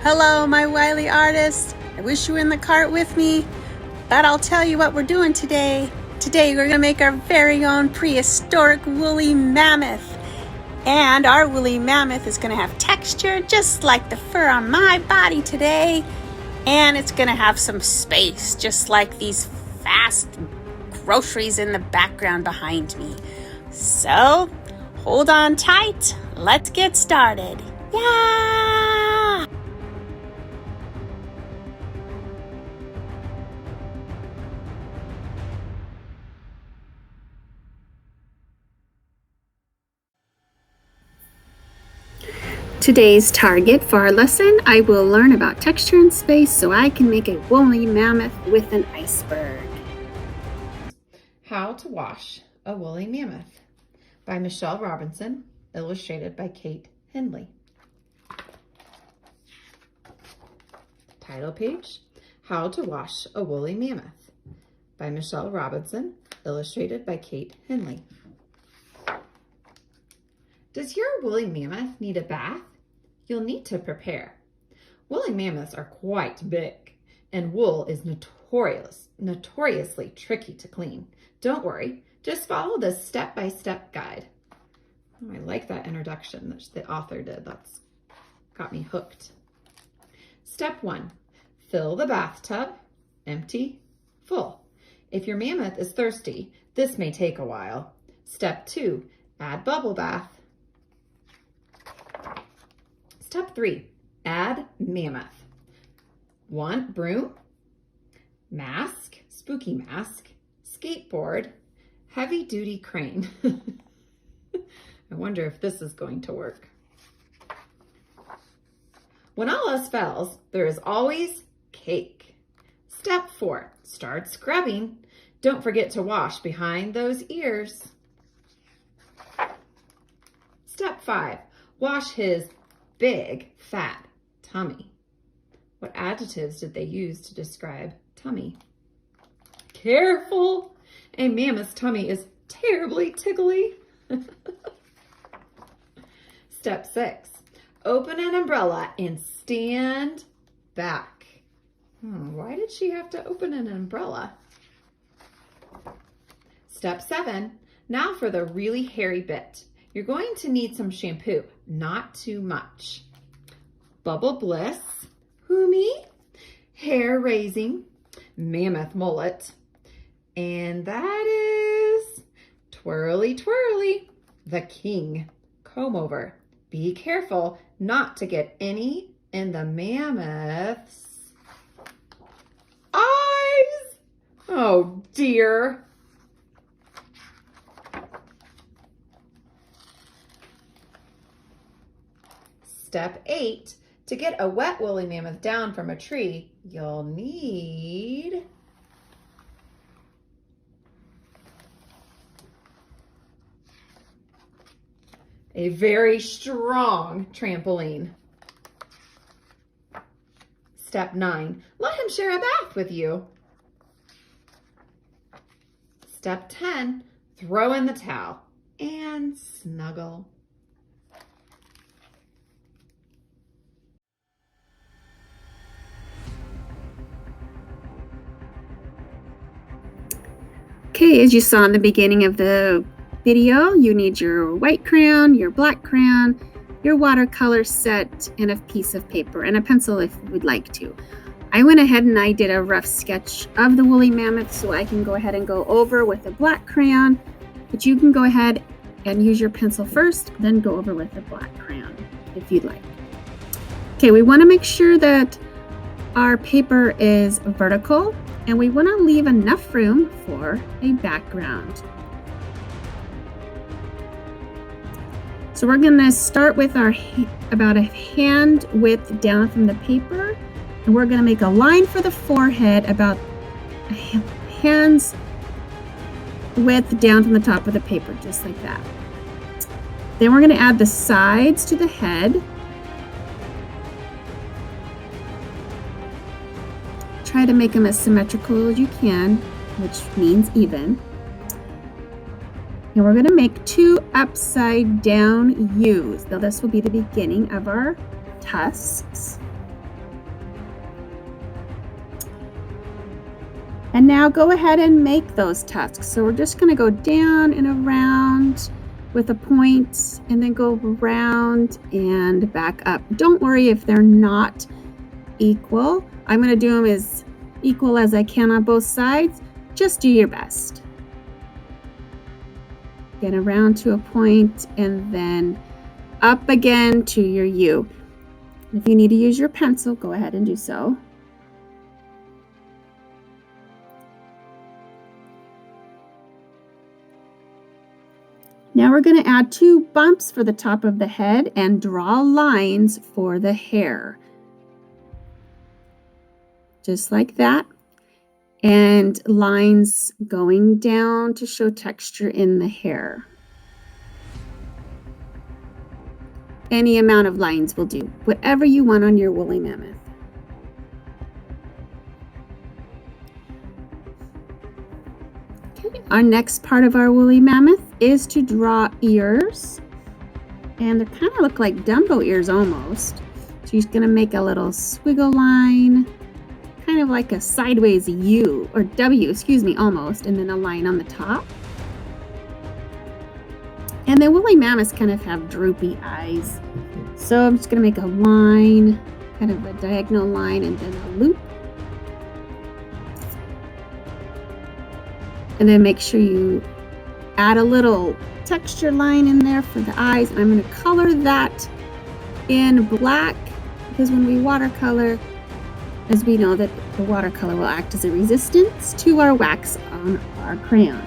Hello, my wily artist. I wish you were in the cart with me, but I'll tell you what we're doing today. Today we're gonna make our very own prehistoric woolly mammoth. And our woolly mammoth is gonna have texture just like the fur on my body today. And it's gonna have some space, just like these fast groceries in the background behind me. So, hold on tight. Let's get started. Yeah! Today's target for our lesson, I will learn about texture and space so I can make a woolly mammoth with an iceberg. How to Wash a Woolly Mammoth by Michelle Robinson, illustrated by Kate Hindley. Title page, How to Wash a Woolly Mammoth by Michelle Robinson, illustrated by Kate Hindley. Does your woolly mammoth need a bath? You'll need to prepare. Woolly mammoths are quite big, and wool is notoriously tricky to clean. Don't worry, just follow this step-by-step guide. Oh, I like that introduction that the author did. That's got me hooked. Step 1, fill the bathtub, empty, full. If your mammoth is thirsty, this may take a while. Step 2, add bubble bath. Step 3, add mammoth. Want broom, mask, spooky mask, skateboard, heavy duty crane. I wonder if this is going to work. When all else fails, there is always cake. Step 4, start scrubbing. Don't forget to wash behind those ears. Step 5, wash his big, fat tummy. What adjectives did they use to describe tummy? Careful! A mammoth's tummy is terribly tickly. Step 6, open an umbrella and stand back. Why did she have to open an umbrella? Step 7, now for the really hairy bit. You're going to need some shampoo, not too much. Bubble Bliss, who me? Hair raising, mammoth mullet. And that is Twirly Twirly, the king. Comb over. Be careful not to get any in the mammoth's eyes. Oh dear. Step 8, to get a wet woolly mammoth down from a tree, you'll need a very strong trampoline. Step 9, let him share a bath with you. Step 10, throw in the towel and snuggle. Okay, as you saw in the beginning of the video, you need your white crayon, your black crayon, your watercolor set, and a piece of paper and a pencil if you would like to. I went ahead and I did a rough sketch of the woolly mammoth, so I can go ahead and go over with a black crayon, but you can go ahead and use your pencil first, then go over with a black crayon if you'd like. Okay, we want to make sure that our paper is vertical, and we want to leave enough room for a background. So we're going to start with our about a hand width down from the paper, and we're going to make a line for the forehead about a hand's width down from the top of the paper, just like that. Then we're going to add the sides to the head. Try to make them as symmetrical as you can, which means even. And we're going to make 2 upside down U's. Now this will be the beginning of our tusks. And now go ahead and make those tusks. So we're just going to go down and around with a point and then go around and back up. Don't worry if they're not equal. I'm going to do them as equal as I can on both sides. Just do your best. Get around to a point and then up again to your U. If you need to use your pencil, go ahead and do so. Now we're going to add 2 bumps for the top of the head and draw lines for the hair. Just like that. And lines going down to show texture in the hair. Any amount of lines will do, whatever you want on your woolly mammoth. Okay, our next part of our woolly mammoth is to draw ears. And they kind of look like Dumbo ears almost. So you're going to make a little squiggle line, kind of like a sideways U, or W, excuse me, almost, and then a line on the top. And the woolly mammoths kind of have droopy eyes. So I'm just going to make a line, kind of a diagonal line, and then a loop. And then make sure you add a little texture line in there for the eyes. And I'm going to color that in black because when we watercolor, as we know that the watercolor will act as a resistance to our wax on our crayon.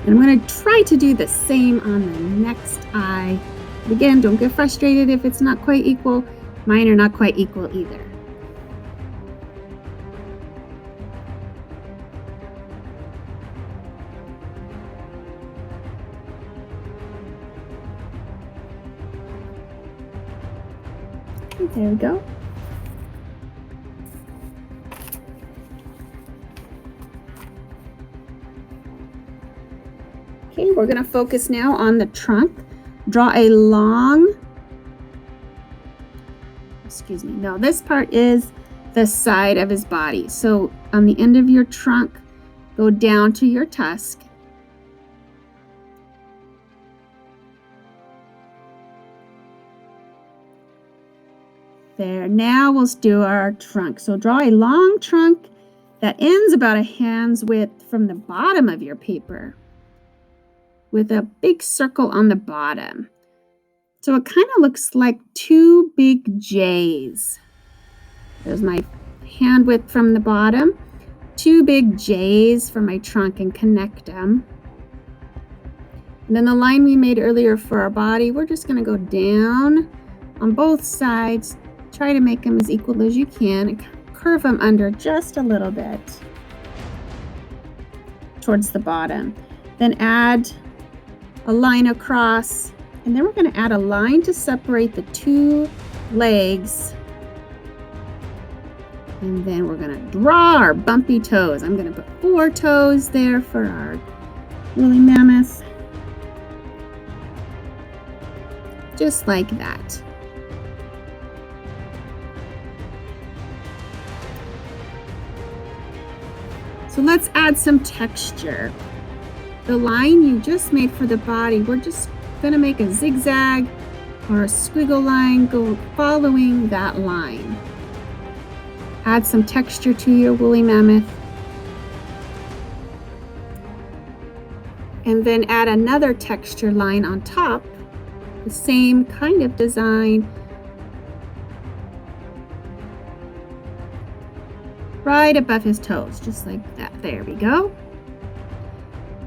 And I'm going to try to do the same on the next eye. But again, don't get frustrated if it's not quite equal. Mine are not quite equal either. Okay, there we go. Okay, we're going to focus now on the trunk. Draw a long, this part is the side of his body. So on the end of your trunk, go down to your tusk. There, now we'll do our trunk. So draw a long trunk that ends about a hand's width from the bottom of your paper, with a big circle on the bottom. So it kind of looks like 2 big J's. There's my hand width from the bottom, 2 big J's for my trunk, and connect them. And then the line we made earlier for our body, we're just going to go down on both sides. Try to make them as equal as you can and curve them under just a little bit towards the bottom. Then add a line across, and then we're going to add a line to separate the 2 legs. And then we're going to draw our bumpy toes. I'm going to put 4 toes there for our woolly mammoth. Just like that. So let's add some texture. The line you just made for the body, we're just going to make a zigzag or a squiggle line go following that line. Add some texture to your woolly mammoth. And then add another texture line on top, the same kind of design. Right above his toes, just like that. There we go.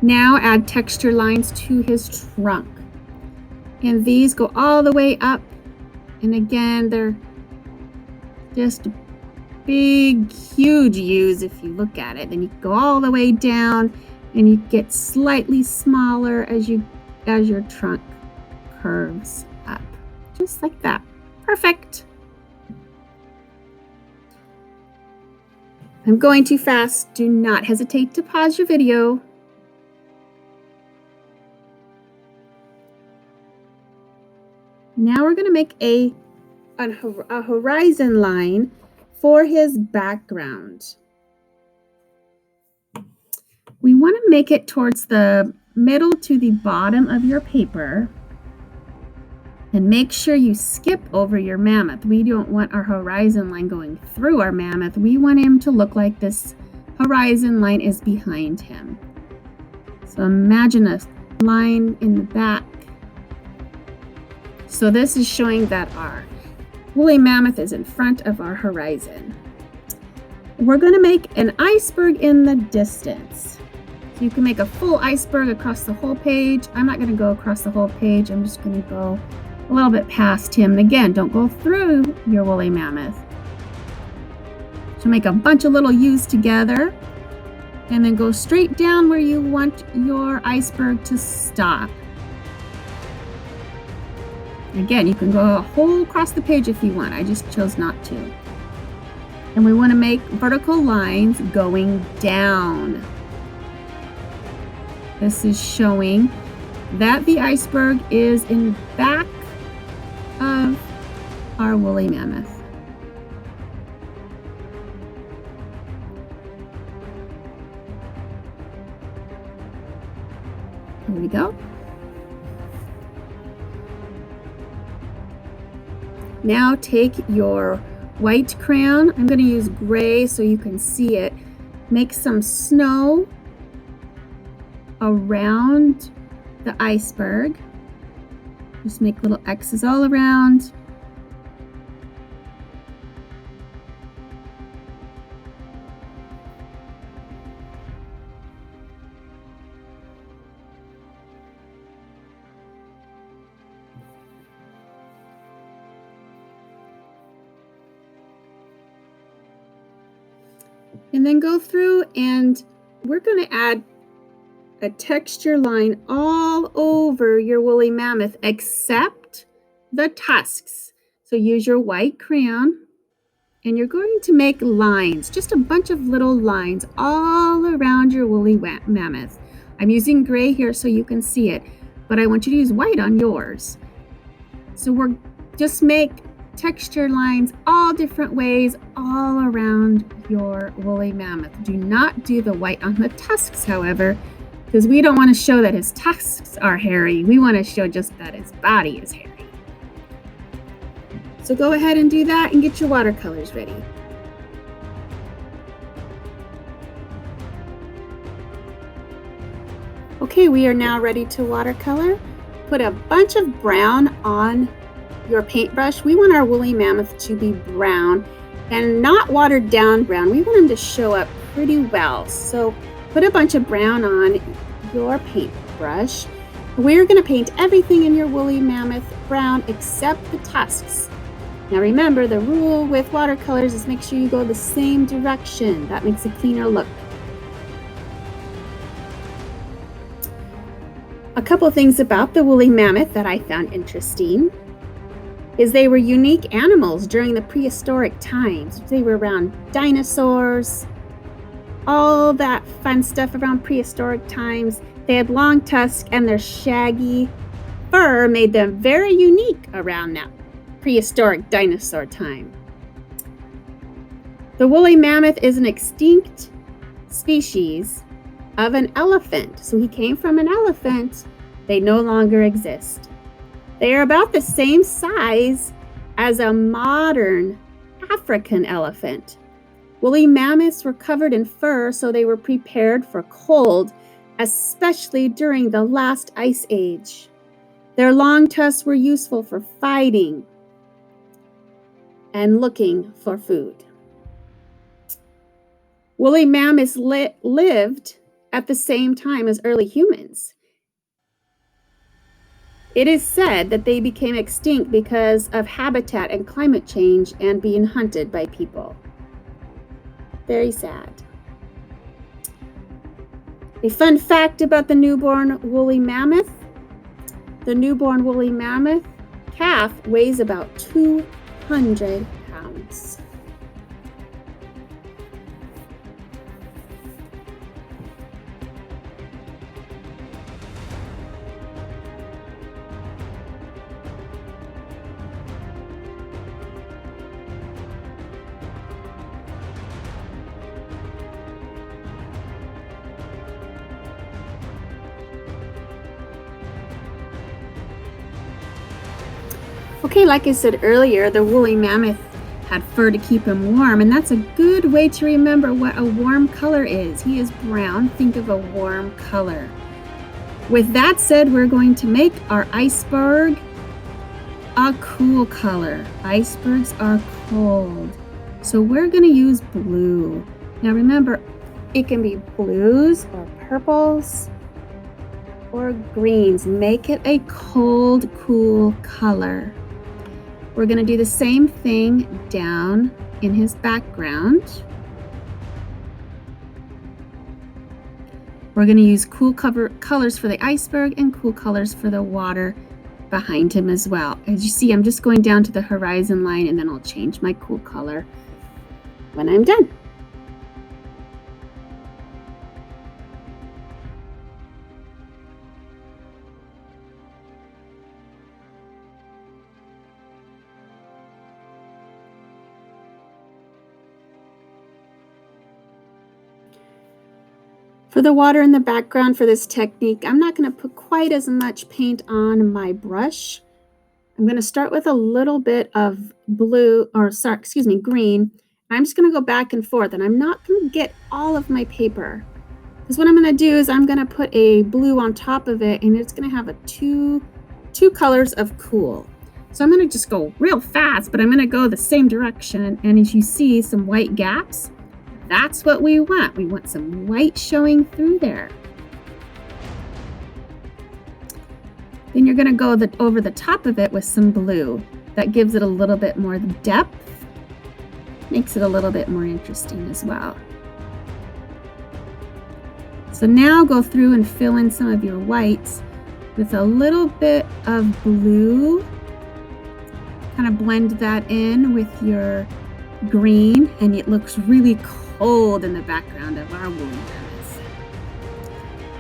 Now add texture lines to his trunk. And these go all the way up. And again, they're just big, huge U's if you look at it. Then you go all the way down and you get slightly smaller as your trunk curves up. Just like that. Perfect. I'm going too fast. Do not hesitate to pause your video. Now we're going to make a horizon line For his background, we want to make it towards the middle to the bottom of your paper. And make sure you skip over your mammoth. We don't want our horizon line going through our mammoth. We want him to look like this horizon line is behind him. So imagine a line in the back. So this is showing that our woolly mammoth is in front of our horizon. We're going to make an iceberg in the distance. So you can make a full iceberg across the whole page. I'm not going to go across the whole page. I'm just going to go a little bit past him. And again, don't go through your woolly mammoth. So make a bunch of little U's together and then go straight down where you want your iceberg to stop. Again, you can go a whole across the page if you want. I just chose not to. And we want to make vertical lines going down. This is showing that the iceberg is in back of our woolly mammoth. Here we go. Now take your white crayon. I'm going to use gray so you can see it. Make some snow around the iceberg. Just make little X's all around. And then go through and we're going to add a texture line all over your woolly mammoth except the tusks. So use your white crayon and you're going to make lines, just a bunch of little lines all around your woolly mammoth. I'm using gray here so you can see it, but I want you to use white on yours. So we're just make texture lines all different ways all around your woolly mammoth. Do not do the white on the tusks, however, because we don't want to show that his tusks are hairy. We want to show just that his body is hairy. So go ahead and do that and get your watercolors ready. Okay, we are now ready to watercolor. Put a bunch of brown on your paintbrush. We want our woolly mammoth to be brown and not watered down brown. We want him to show up pretty well. So put a bunch of brown on your paintbrush. We're going to paint everything in your woolly mammoth brown except the tusks. Now remember, the rule with watercolors is make sure you go the same direction. That makes a cleaner look. A couple things about the woolly mammoth that I found interesting is they were unique animals during the prehistoric times. They were around dinosaurs, all that fun stuff around prehistoric times. They had long tusks and their shaggy fur made them very unique around that prehistoric dinosaur time. The woolly mammoth is an extinct species of an elephant. So he came from an elephant. They no longer exist. They are about the same size as a modern African elephant. Woolly mammoths were covered in fur, so they were prepared for cold, especially during the last ice age. Their long tusks were useful for fighting and looking for food. Woolly mammoths lived at the same time as early humans. It is said that they became extinct because of habitat and climate change and being hunted by people. Very sad. A fun fact about the newborn woolly mammoth. The newborn woolly mammoth calf weighs about 200 pounds. Okay, like I said earlier, the woolly mammoth had fur to keep him warm, and that's a good way to remember what a warm color is. He is brown. Think of a warm color. With that said, we're going to make our iceberg a cool color. Icebergs are cold, so we're going to use blue. Now remember, it can be blues or purples or greens. Make it a cold, cool color. We're going to do the same thing down in his background. We're going to use cool colors for the iceberg and cool colors for the water behind him as well. As you see, I'm just going down to the horizon line, and then I'll change my cool color when I'm done. For the water in the background for this technique, I'm not going to put quite as much paint on my brush. I'm going to start with a little bit of blue, or sorry, excuse me, green. I'm just going to go back and forth, and I'm not going to get all of my paper. Because what I'm going to do is I'm going to put a blue on top of it, and it's going to have two colors of cool. So I'm going to just go real fast, but I'm going to go the same direction. And as you see, some white gaps. That's what we want. We want some white showing through there. Then you're going to go over the top of it with some blue. That gives it a little bit more depth. Makes it a little bit more interesting as well. So now go through and fill in some of your whites with a little bit of blue. Kind of blend that in with your green, and it looks really cold in the background of our woolly mammoth.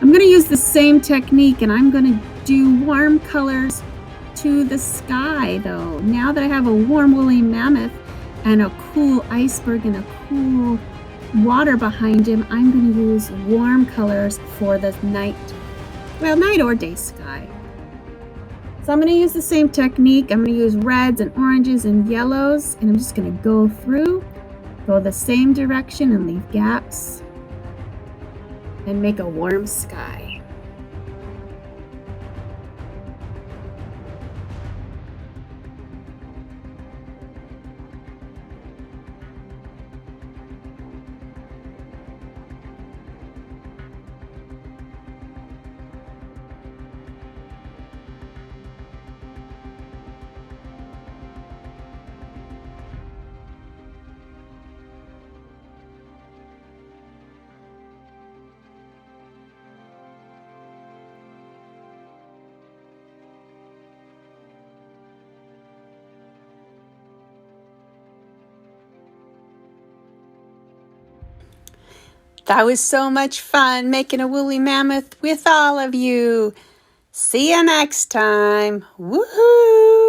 I'm going to use the same technique, and I'm going to do warm colors to the sky though. Now that I have a warm woolly mammoth and a cool iceberg and a cool water behind him, I'm going to use warm colors for the night or day sky. So I'm going to use the same technique. I'm going to use reds and oranges and yellows, and I'm just going to go through, go the same direction and leave gaps and make a warm sky. That was so much fun making a woolly mammoth with all of you. See you next time. Woohoo!